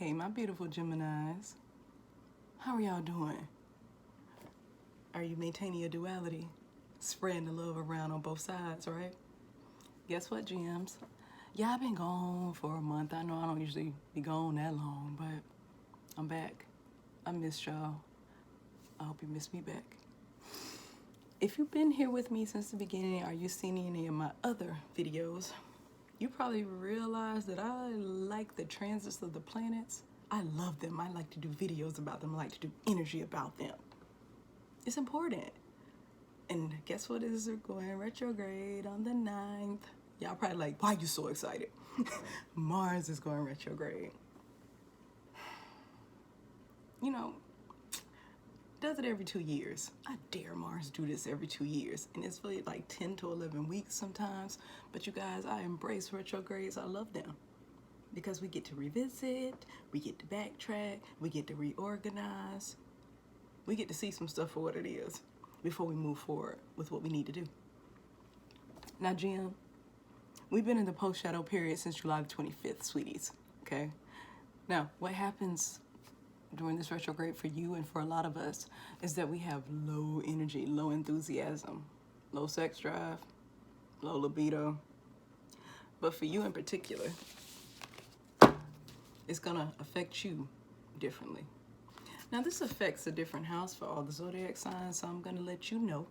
Hey, my beautiful Geminis. How are y'all doing? Are you maintaining your duality? Spreading the love around on both sides, right? Guess what, Gems? Yeah, I've been gone for a month. I know I don't usually be gone that long, but I'm back. I missed y'all. I hope you miss me back. If you've been here with me since the beginning, or you've seen any of my other videos, you probably realize that I like the transits of the planets. I love them. I like to do videos about them. I like to do energy about them. It's important. And guess what is going retrograde on the 9th? Y'all probably like, why are you so excited? Mars is going retrograde. You know, does it every 2 years. I dare Mars do this every 2 years. And it's really like 10 to 11 weeks sometimes. But you guys, I embrace retrogrades. I love them. Because we get to revisit, we get to backtrack, we get to reorganize. We get to see some stuff for what it is before we move forward with what we need to do. Now, Jim, we've been in the post-shadow period since July the 25th, sweeties, okay? Now, what happens during this retrograde for you and for a lot of us is that we have low energy, low enthusiasm, low sex drive, low libido. But for you in particular, it's gonna affect you differently. Now, this affects a different house for all the zodiac signs, so I'm gonna let you know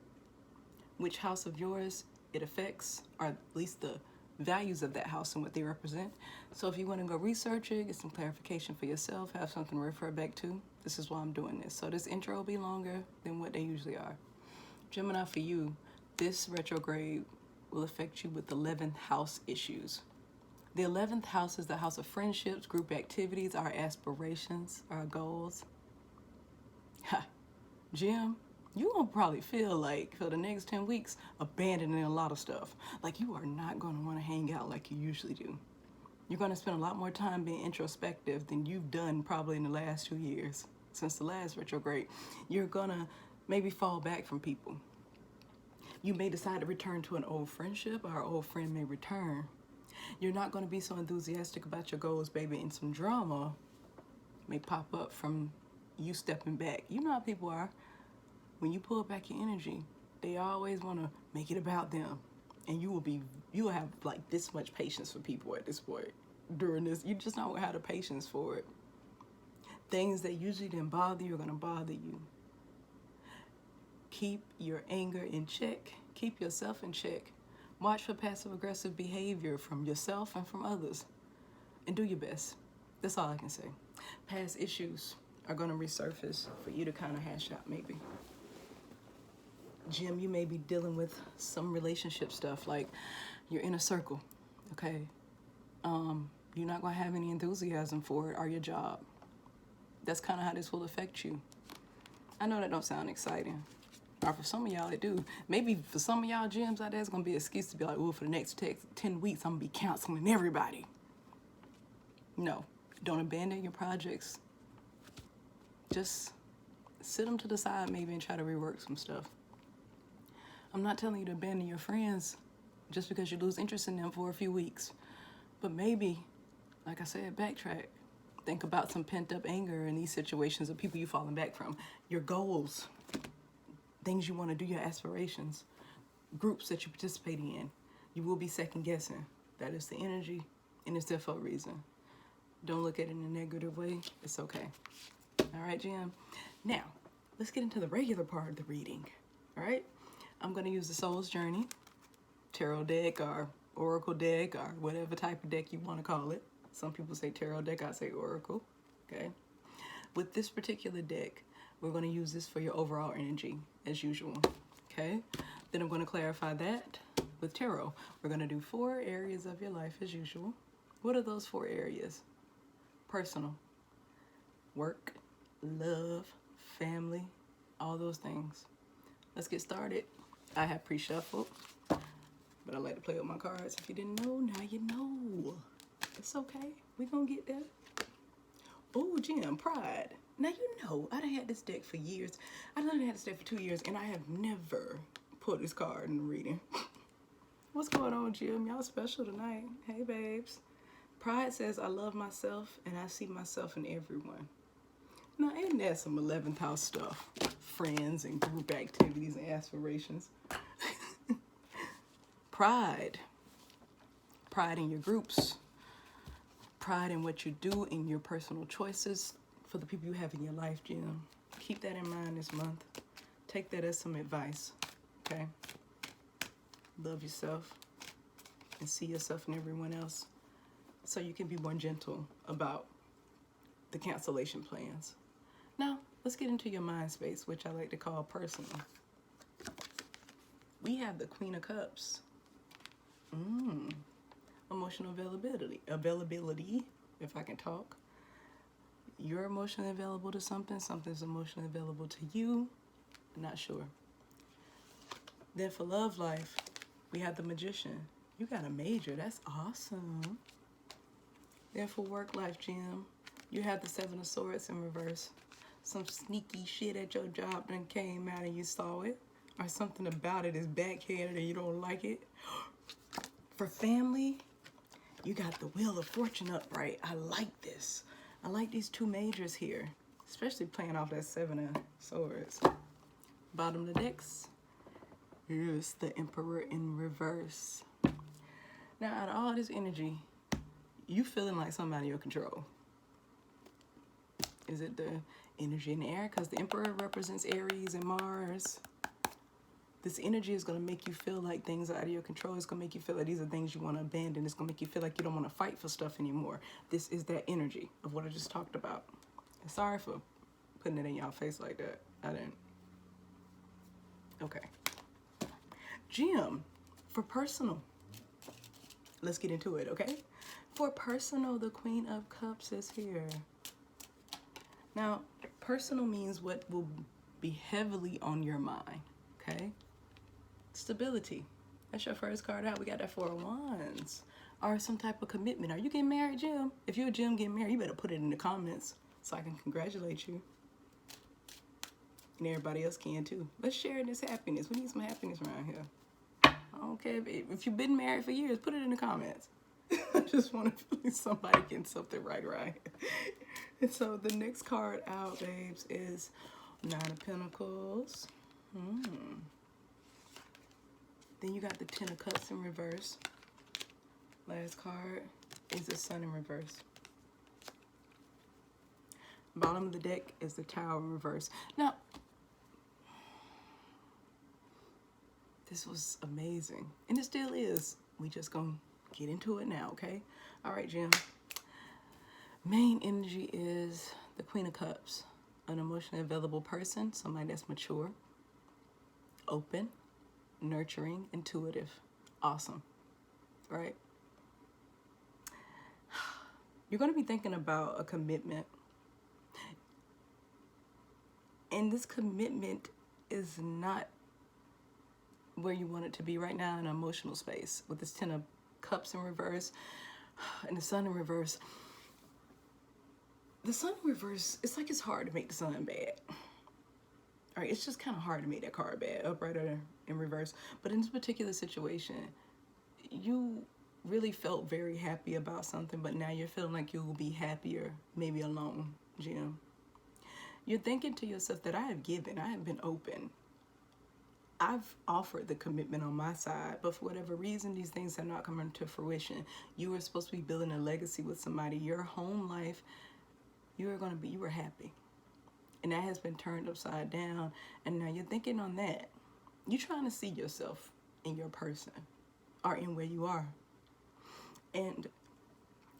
which house of yours it affects, or at least the values of that house and what they represent. So if you want to go research it, get some clarification for yourself, have something to refer back to, this is why I'm doing this. So this intro will be longer than what they usually are. Gemini, for you, this retrograde will affect you with 11th house issues. The 11th house is the house of friendships, group activities, our aspirations, our goals. Ha, Jim, you gonna probably feel like for the next 10 weeks abandoning a lot of stuff. Like you are not gonna wanna hang out like you usually do. You're gonna spend a lot more time being introspective than you've done probably in the last 2 years since the last retrograde. You're gonna maybe fall back from people. You may decide to return to an old friendship, or an old friend may return. You're not gonna be so enthusiastic about your goals, baby, and some drama may pop up from you stepping back. You know how people are. When you pull back your energy, they always want to make it about them. And you will have like this much patience for people at this point during this. You just don't have the patience for it. Things that usually didn't bother you are going to bother you. Keep your anger in check. Keep yourself in check. Watch for passive aggressive behavior from yourself and from others. And do your best. That's all I can say. Past issues are going to resurface for you to kind of hash out maybe. Jim, you may be dealing with some relationship stuff, like you're in a circle, okay? You're not going to have any enthusiasm for it or your job. That's kind of how this will affect you. I know that don't sound exciting. Or for some of y'all, it do. Maybe for some of y'all Jims out there, it's going to be an excuse to be like, oh, for the next 10 weeks, I'm going to be counseling everybody. No, don't abandon your projects. Just sit them to the side maybe and try to rework some stuff. I'm not telling you to abandon your friends just because you lose interest in them for a few weeks. But maybe, like I said, backtrack. Think about some pent-up anger in these situations of people you've fallen back from. Your goals, things you want to do, your aspirations, groups that you're participating in. You will be second-guessing. That is the energy, and it's there for a reason. Don't look at it in a negative way. It's okay. All right, Jim? Now, let's get into the regular part of the reading. All right? I'm going to use the Soul's Journey, tarot deck or oracle deck or whatever type of deck you want to call it. Some people say tarot deck, I say oracle, okay? With this particular deck, we're going to use this for your overall energy as usual, okay? Then I'm going to clarify that with tarot. We're going to do 4 areas of your life as usual. What are those 4 areas? Personal, work, love, family, all those things. Let's get started. I have pre-shuffled, but I like to play with my cards. If you didn't know, now you know. It's okay. We're going to get there. Oh, Jim, Pride. Now you know, I done had this deck for years. I done had this deck for 2 years, and I have never pulled this card in the reading. What's going on, Jim? Y'all special tonight. Hey, babes. Pride says, I love myself and I see myself in everyone. Now, isn't that some 11th house stuff? Friends and group activities and aspirations. Pride. Pride in your groups. Pride in what you do, in your personal choices for the people you have in your life, Jim. Keep that in mind this month. Take that as some advice, okay? Love yourself and see yourself in everyone else so you can be more gentle about the cancellation plans. Now, let's get into your mind space, which I like to call personal. We have the Queen of Cups. Emotional availability, if I can talk. You're emotionally available to something, something's emotionally available to you. Not sure. Then for love life, we have the Magician. You got a major, that's awesome. Then for work life, Jim, you have the Seven of Swords in reverse. Some sneaky shit at your job done came out and you saw it. Or something about it is backhanded and you don't like it. For family, you got the Wheel of Fortune upright. I like this. I like these two majors here, especially playing off that Seven of Swords. Bottom of the decks, here's the Emperor in reverse. Now, out of all this energy, you feeling like somebody in your control. Is it the energy in the air? Because the Emperor represents Aries and Mars. This energy is going to make you feel like things are out of your control. It's going to make you feel like these are things you want to abandon. It's going to make you feel like you don't want to fight for stuff anymore. This is that energy of what I just talked about. Sorry for putting it in y'all face like that. I didn't. Okay. Jim, for personal. Let's get into it, okay? For personal, the Queen of Cups is here. Now, personal means what will be heavily on your mind, okay? Stability. That's your first card out. We got that Four of Wands. Or some type of commitment. Are you getting married, Jim? If you're a Jim getting married, you better put it in the comments so I can congratulate you. And everybody else can too. Let's share this happiness. We need some happiness around here. I don't care if you've been married for years, put it in the comments. I just want to feel like somebody getting something right around here. And so the next card out, babes, is Nine of Pentacles. Then you got the Ten of Cups in reverse. Last card is the Sun in reverse. Bottom of the deck is the Tower in reverse. Now, this was amazing. And it still is. We just gonna get into it now, okay? All right, Jim. Main energy is the Queen of Cups. An emotionally available person, somebody that's mature, open, nurturing, intuitive. Awesome, right? You're going to be thinking about a commitment. And this commitment is not where you want it to be right now in an emotional space. With this Ten of Cups in reverse and the Sun in reverse. The Sun in reverse, it's like it's hard to make the Sun bad. All right, it's just kind of hard to make that card bad, upright or in reverse. But in this particular situation, you really felt very happy about something, but now you're feeling like you will be happier, maybe alone, Jim. You're thinking to yourself that I have given, I have been open. I've offered the commitment on my side, but for whatever reason, these things have not come into fruition. You were supposed to be building a legacy with somebody. Your home life, you were happy. And that has been turned upside down. And now you're thinking on that. You're trying to see yourself in your person or in where you are. And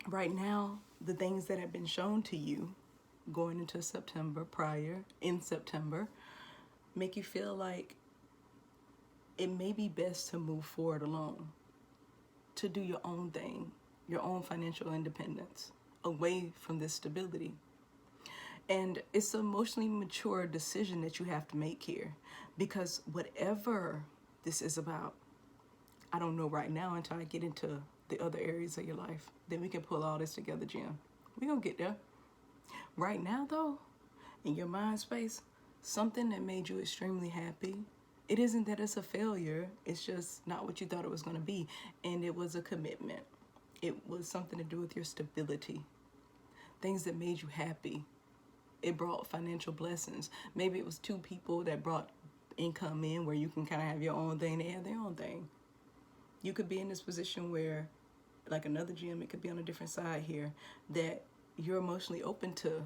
right now, the things that have been shown to you going into September, in September, make you feel like it may be best to move forward alone, to do your own thing, your own financial independence, away from this stability. And it's an emotionally mature decision that you have to make here, because whatever this is about, I don't know right now until I get into the other areas of your life. Then we can pull all this together, Jim. We're going to get there. Right now, though, in your mind space, something that made you extremely happy, it isn't that it's a failure. It's just not what you thought it was going to be. And it was a commitment. It was something to do with your stability, things that made you happy. It brought financial blessings. Maybe it was two people that brought income in where you can kind of have your own thing, they have their own thing. You could be in this position where, like another gym, it could be on a different side here, that you're emotionally open to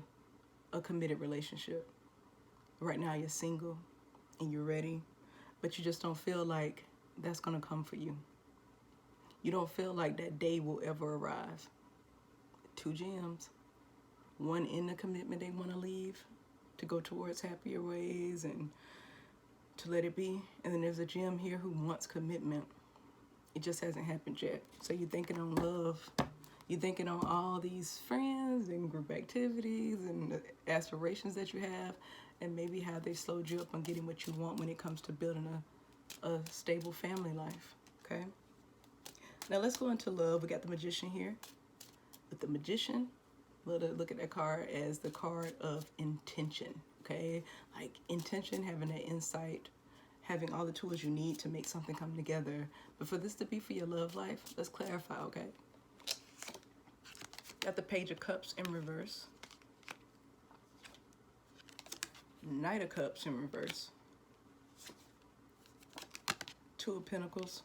a committed relationship. Right now you're single and you're ready, but you just don't feel like that's going to come for you. You don't feel like that day will ever arrive. Two gems. One in the commitment they want to leave to go towards happier ways and to let it be. And then there's a gem here who wants commitment. It just hasn't happened yet. So you're thinking on love. You're thinking on all these friends and group activities and the aspirations that you have, and maybe how they slowed you up on getting what you want when it comes to building a stable family life, okay? Now let's go into love. We got the Magician here. With the Magician, look at that card as the card of intention, okay? Like intention, having that insight, having all the tools you need to make something come together. But for this to be for your love life, let's clarify, okay? Got the Page of Cups in reverse. Knight of Cups in reverse. Two of Pentacles.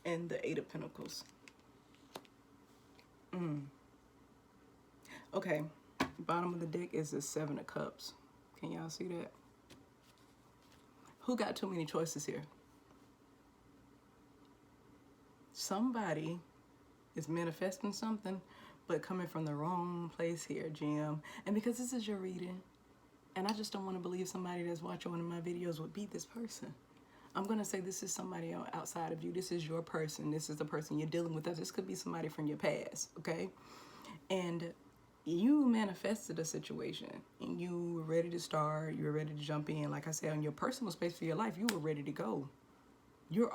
And the Eight of Pentacles. Okay, bottom of the deck is the Seven of Cups. Can y'all see that? Who got too many choices here? Somebody is manifesting something, but coming from the wrong place here, Jim. And because this is your reading, and I just don't want to believe somebody that's watching one of my videos would be this person. I'm going to say this is somebody outside of you. This is your person. This is the person you're dealing with. This could be somebody from your past, okay? And you manifested a situation and you were ready to start. You were ready to jump in. Like I said, on your personal space for your life, you were ready to go. You're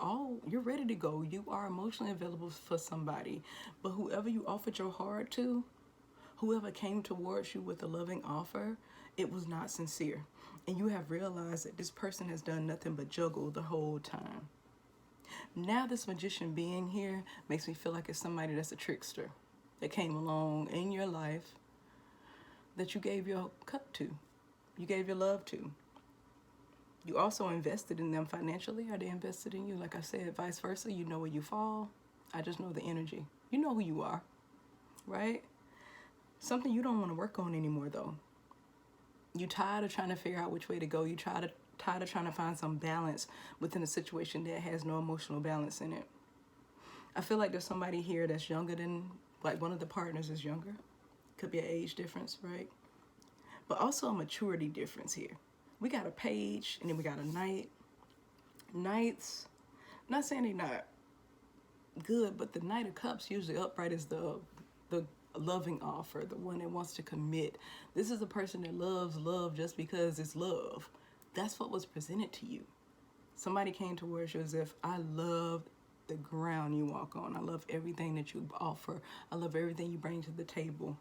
ready to go. You are emotionally available for somebody. But whoever you offered your heart to, whoever came towards you with a loving offer, it was not sincere. And you have realized that this person has done nothing but juggle the whole time. Now this Magician being here makes me feel like it's somebody that's a trickster that came along in your life that you gave your cup to. You gave your love to. You also invested in them financially, or they invested in you. Like I said, vice versa. You know where you fall. I just know the energy. You know who you are, right? Something you don't want to work on anymore, though. You tired of trying to figure out which way to go. You tired of trying to find some balance within a situation that has no emotional balance in it. I feel like there's somebody here that's younger than, like one of the partners is younger. Could be an age difference, right? But also a maturity difference here. We got a Page and then we got a Knight. Knights, not saying they're not good, but the Knight of Cups usually upright is the loving offer, the one that wants to commit. This is a person that loves love just because it's love. That's what was presented to you. Somebody came towards you as if, I love the ground you walk on. I love everything that you offer. I love everything you bring to the table.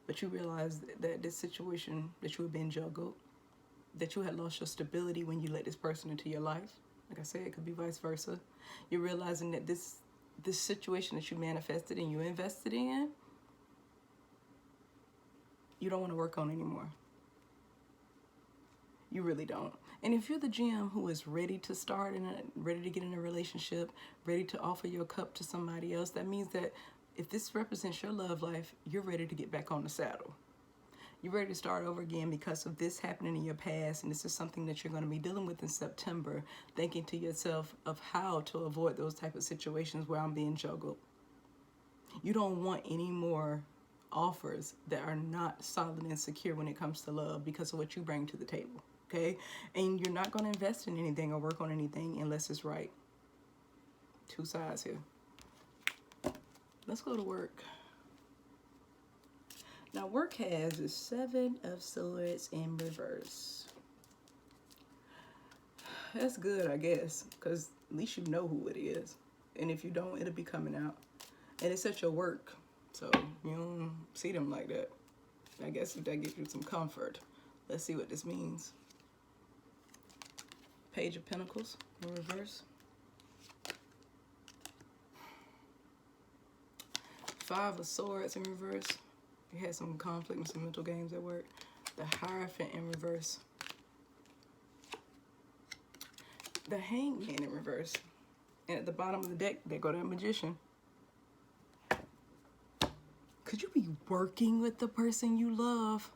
But you realize that this situation, that you have been juggled, that you had lost your stability when you let this person into your life. Like I said, it could be vice versa. You're realizing that this situation that you manifested and you invested in, you don't want to work on anymore. You really don't. And if you're the gem who is ready to start and ready to get in a relationship, ready to offer your cup to somebody else, that means that if this represents your love life, you're ready to get back on the saddle. You're ready to start over again because of this happening in your past, and this is something that you're going to be dealing with in September, thinking to yourself of how to avoid those type of situations where I'm being juggled. You don't want any more offers that are not solid and secure when it comes to love because of what you bring to the table, okay? And you're not going to invest in anything or work on anything unless it's right. Two sides here. Let's go to work. Now, work has the Seven of Swords in reverse. That's good, I guess, because at least you know who it is. And if you don't, it'll be coming out. And it's at your work, so you don't see them like that. I guess if that gives you some comfort. Let's see what this means. Page of Pentacles in reverse. Five of Swords in reverse. You had some conflict and some mental games at work. The Hierophant in reverse. The Hangman in reverse. And at the bottom of the deck, there go that Magician. Could you be working with the person you love?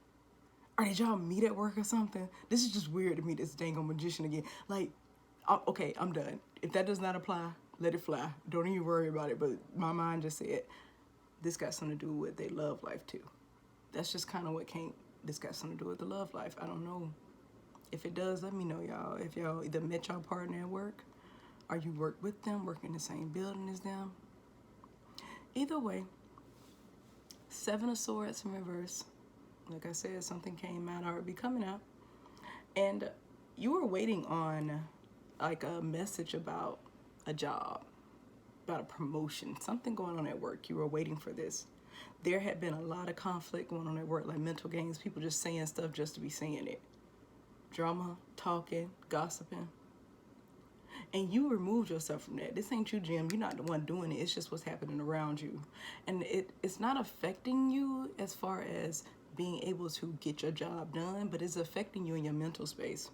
Or did y'all meet at work or something? This is just weird to me, this dang old Magician again. Like, okay, I'm done. If that does not apply, let it fly. Don't even worry about it. But my mind just said, this got something to do with their love life too. That's just kind of what came. This got something to do with the love life. I don't know. If it does, let me know, y'all. If y'all either met y'all partner at work, or you work with them, work in the same building as them. Either way, Seven of Swords in reverse. Like I said, something came out or be coming out. And you were waiting on like a message about a job, about a promotion, something going on at work. You were waiting for this. There had been a lot of conflict going on at work, like mental games, people just saying stuff just to be saying it. Drama, talking, gossiping. And you removed yourself from that. This ain't you, Jim. You're not the one doing it. It's just what's happening around you. And it's not affecting you as far as being able to get your job done, but it's affecting you in your mental space.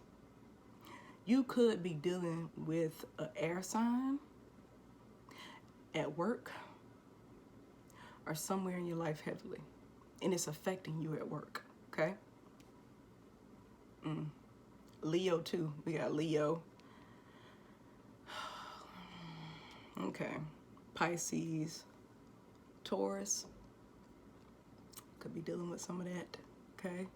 You could be dealing with an air sign at work or somewhere in your life heavily, and it's affecting you at work, okay? Leo too. We got Leo. Okay. Pisces, Taurus. Could be dealing with some of that, okay?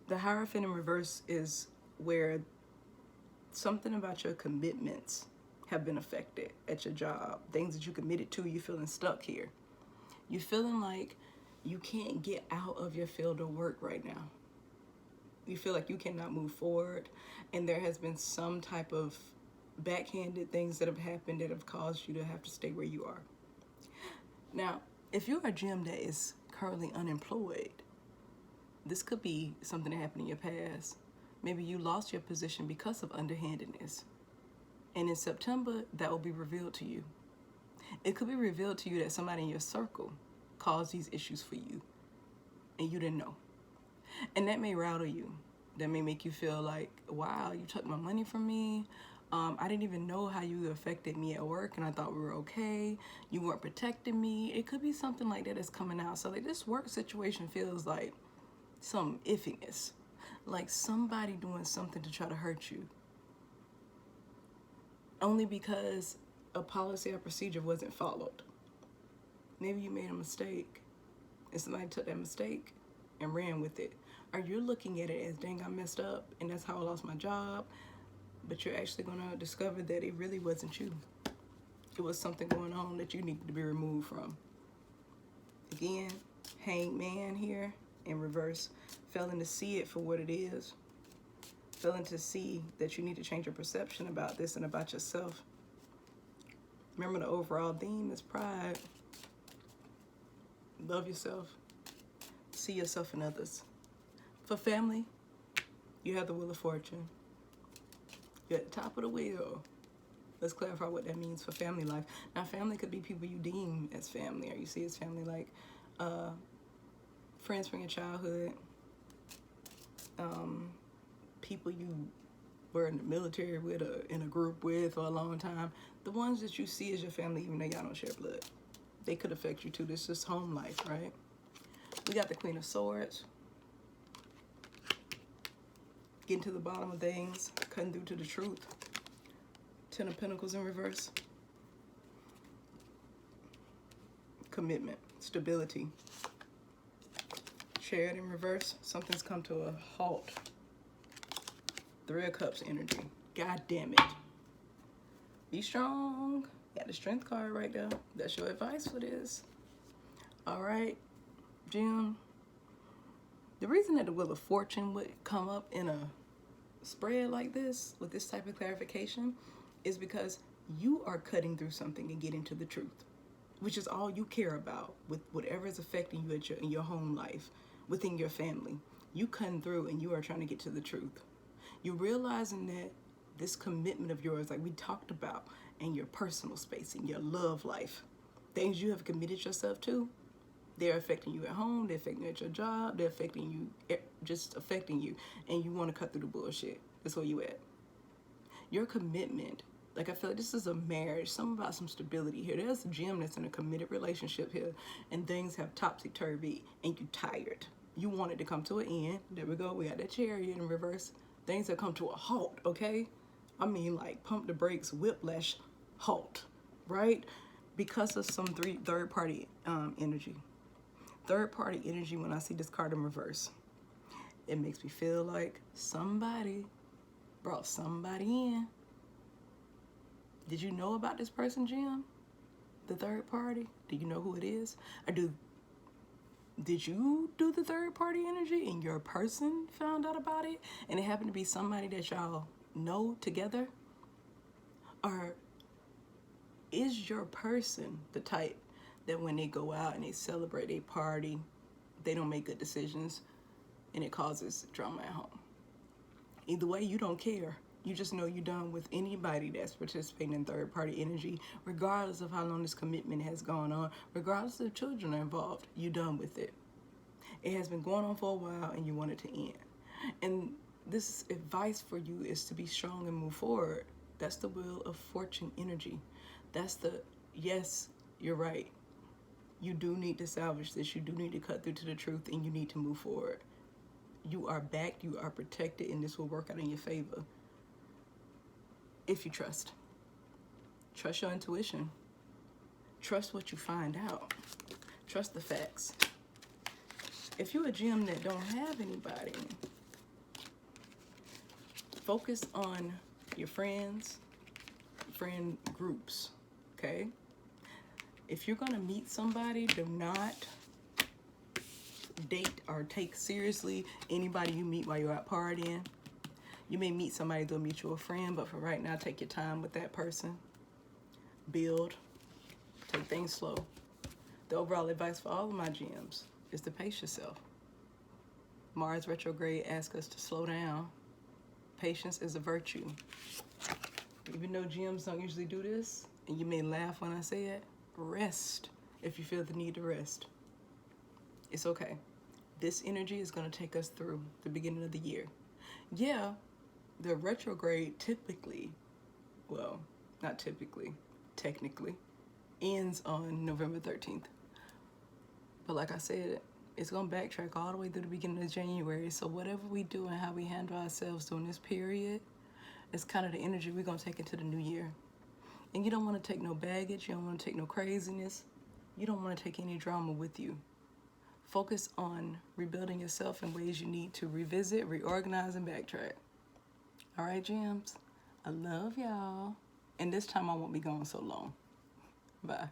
The Hierophant in reverse is where something about your commitments have been affected at your job. Things that you committed to, you feeling stuck here. You feeling like you can't get out of your field of work right now. You feel like you cannot move forward, and there has been some type of backhanded things that have happened that have caused you to have to stay where you are. Now, if you're a gem that is currently unemployed, this could be something that happened in your past. Maybe you lost your position because of underhandedness. And in September, that will be revealed to you. It could be revealed to you that somebody in your circle caused these issues for you, and you didn't know. And that may rattle you. That may make you feel like, wow, you took my money from me. I didn't even know how you affected me at work, and I thought we were okay. You weren't protecting me. It could be something like that that's coming out. So like this work situation feels like some iffiness, like somebody doing something to try to hurt you. Only because a policy or procedure wasn't followed. Maybe you made a mistake, and somebody took that mistake and ran with it. Or you're looking at it as, dang, I messed up, and that's how I lost my job. But you're actually gonna discover that it really wasn't you. It was something going on that you needed to be removed from. Again, Hangman here in reverse, failing to see it for what it is. Failing to see that you need to change your perception about this and about yourself. Remember, the overall theme is pride. Love yourself. See yourself in others. For family, you have the Wheel of Fortune. You're at the top of the wheel. Let's clarify what that means for family life. Now, family could be people you deem as family, or you see as family, like friends from your childhood, people you were in the military with, or in a group with for a long time. The ones that you see as your family, even though y'all don't share blood, they could affect you too. This is just home life, right? We got the Queen of Swords. Getting to the bottom of things, cutting through to the truth. Ten of Pentacles in reverse. Commitment, stability. Chariot in reverse, something's come to a halt. Three of Cups energy. God damn it. Be strong. Got the Strength card right there. That's your advice for this. All right, Jim. The reason that the Wheel of Fortune would come up in a spread like this, with this type of clarification, is because you are cutting through something and getting to the truth, which is all you care about with whatever is affecting you at in your home life, within your family. You cutting through and you are trying to get to the truth. You're realizing that this commitment of yours, like we talked about, in your personal space, in your love life, Things you have committed yourself to, they're affecting you at home, they're affecting you at your job, they're affecting you, just affecting you. And you want to cut through the bullshit. That's where you at. Your commitment, like I feel like this is a marriage, something about some stability here. There's a gem that's in a committed relationship here, and things have topsy-turvy, and you tired. You want it to come to an end. There we go. We got that chariot in reverse. Things have come to a halt, okay? I mean, like, pump the brakes, whiplash, halt, right? Because of some third-party energy. Third-party energy, when I see this card in reverse, it makes me feel like somebody brought somebody in. Did you know about this person, Jim? The third party? Do you know who it is? Or did you do the third party energy and your person found out about it and it happened to be somebody that y'all know together? Or is your person the type that when they go out and they celebrate, they party, they don't make good decisions and it causes drama at home? Either way, you don't care. You just know you're done with anybody that's participating in third-party energy, regardless of how long this commitment has gone on, regardless if children are involved. You're done with it. It has been going on for a while, and you want it to end. And this advice for you is to be strong and move forward. That's the Wheel of Fortune energy. That's the, yes, you're right. You do need to salvage this. You do need to cut through to the truth, and you need to move forward. You are backed, you are protected, and this will work out in your favor. If you trust. Trust your intuition. Trust what you find out. Trust the facts. If you're a gem that don't have anybody, focus on your friends, friend groups, okay? If you're gonna meet somebody, do not date or take seriously anybody you meet while you're out partying. You may meet somebody through a mutual friend, but for right now, take your time with that person. Build. Take things slow. The overall advice for all of my gems is to pace yourself. Mars retrograde asks us to slow down. Patience is a virtue. Even though gems don't usually do this, and you may laugh when I say it, rest if you feel the need to rest. It's okay. This energy is going to take us through the beginning of the year. Yeah, the retrograde typically, well, not typically, technically, ends on November 13th. But like I said, it's going to backtrack all the way through the beginning of January. So whatever we do and how we handle ourselves during this period is kind of the energy we're going to take into the new year. And you don't want to take no baggage. You don't want to take no craziness. You don't want to take any drama with you. Focus on rebuilding yourself in ways you need to revisit, reorganize, and backtrack. All right, gems? I love y'all. And this time I won't be gone so long. Bye.